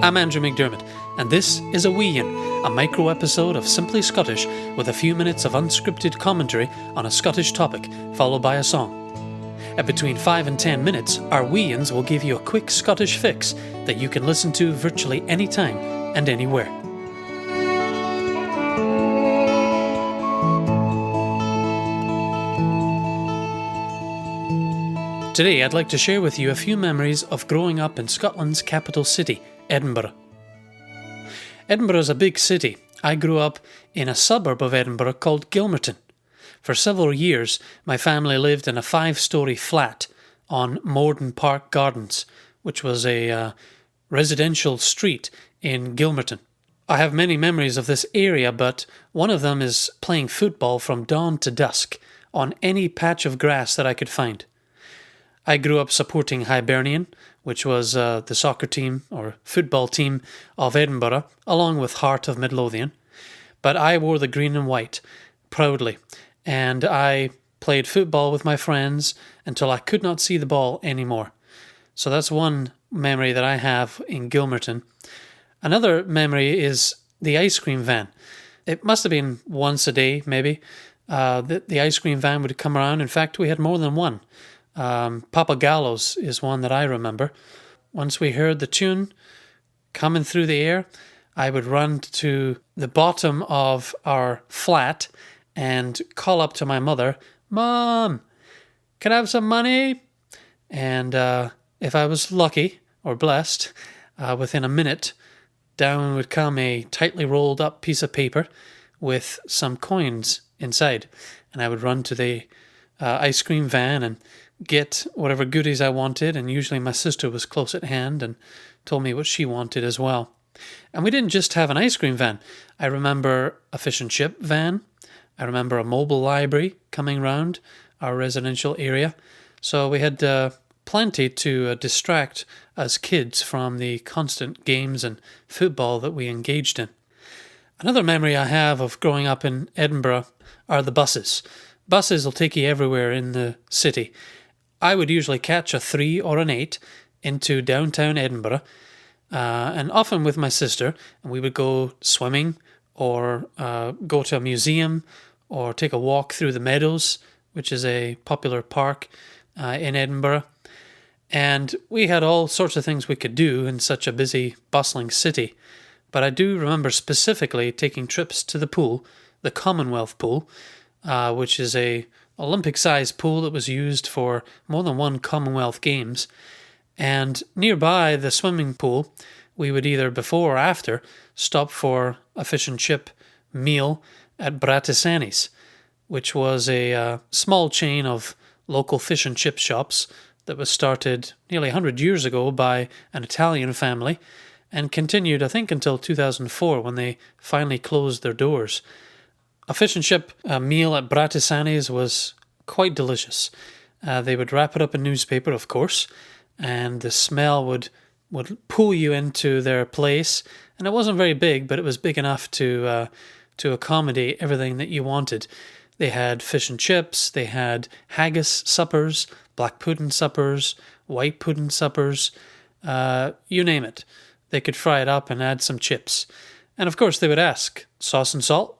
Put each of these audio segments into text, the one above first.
I'm Andrew McDermott, and this is a Wee Yin, a micro-episode of Simply Scottish with a few minutes of unscripted commentary on a Scottish topic, followed by a song. At between 5 and 10 minutes, our Wee Yins will give you a quick Scottish fix that you can listen to virtually any time and anywhere. Today I'd like to share with you a few memories of growing up in Scotland's capital city, Edinburgh. Edinburgh is a big city. I grew up in a suburb of Edinburgh called Gilmerton. For several years, my family lived in a 5-storey flat on Morden Park Gardens, which was a residential street in Gilmerton. I have many memories of this area, but one of them is playing football from dawn to dusk on any patch of grass that I could find. I grew up supporting Hibernian, which was the soccer team or football team of Edinburgh, along with Heart of Midlothian. But I wore the green and white proudly, and I played football with my friends until I could not see the ball anymore. So that's one memory that I have in Gilmerton. Another memory is the ice cream van. It must have been once a day, maybe. The ice cream van would come around. In fact, we had more than one. Papa Gallows is one that I remember. Once we heard the tune coming through the air, I would run to the bottom of our flat and call up to my mother, "Mom, can I have some money?" And if I was lucky or blessed, within a minute, down would come a tightly rolled up piece of paper with some coins inside. And I would run to the ice cream van and get whatever goodies I wanted, and usually my sister was close at hand and told me what she wanted as well. And we didn't just have an ice cream van. I remember a fish and chip van. I remember a mobile library coming round our residential area. So we had plenty to distract us kids from the constant games and football that we engaged in. Another memory I have of growing up in Edinburgh are the buses. Buses will take you everywhere in the city. I would usually catch a 3 or an 8 into downtown Edinburgh, and often with my sister, and we would go swimming or go to a museum or take a walk through the Meadows, which is a popular park in Edinburgh. And we had all sorts of things we could do in such a busy, bustling city. But I do remember specifically taking trips to the pool, the Commonwealth Pool, which is a Olympic-sized pool that was used for more than one Commonwealth Games. And nearby the swimming pool, we would either before or after stop for a fish and chip meal at Bratisani's, which was a small chain of local fish and chip shops that was started nearly 100 years ago by an Italian family and continued, I think, until 2004 when they finally closed their doors. A fish and chip meal at Bratisani's was quite delicious. They would wrap it up in newspaper, of course, and the smell would pull you into their place. And it wasn't very big, but it was big enough to accommodate everything that you wanted. They had fish and chips, they had haggis suppers, black pudding suppers, white pudding suppers, you name it. They could fry it up and add some chips. And of course they would ask, sauce and salt?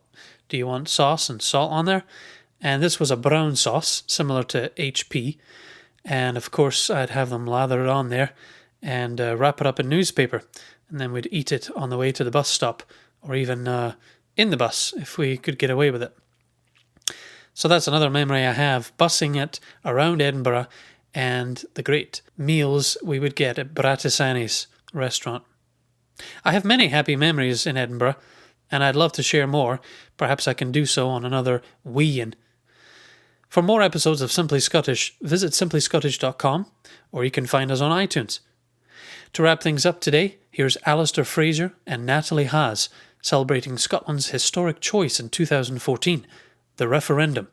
Do you want sauce and salt on there? And this was a brown sauce, similar to HP. And of course, I'd have them lather it on there and wrap it up in newspaper. And then we'd eat it on the way to the bus stop, or even in the bus, if we could get away with it. So that's another memory I have, bussing it around Edinburgh and the great meals we would get at Bratisani's restaurant. I have many happy memories in Edinburgh, and I'd love to share more. Perhaps I can do so on another Wee Yin. For more episodes of Simply Scottish, visit simplyscottish.com, or you can find us on iTunes. To wrap things up today, here's Alasdair Fraser and Natalie Haas celebrating Scotland's historic choice in 2014, the Referendum.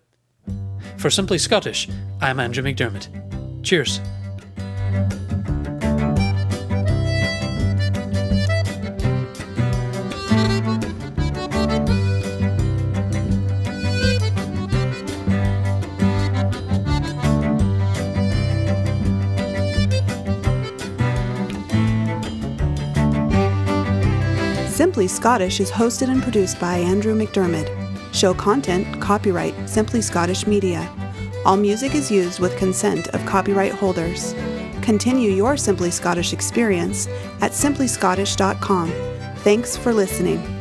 For Simply Scottish, I'm Andrew McDermott. Cheers. Simply Scottish is hosted and produced by Andrew McDermott. Show content, copyright Simply Scottish Media. All music is used with consent of copyright holders. Continue your Simply Scottish experience at simplyscottish.com. Thanks for listening.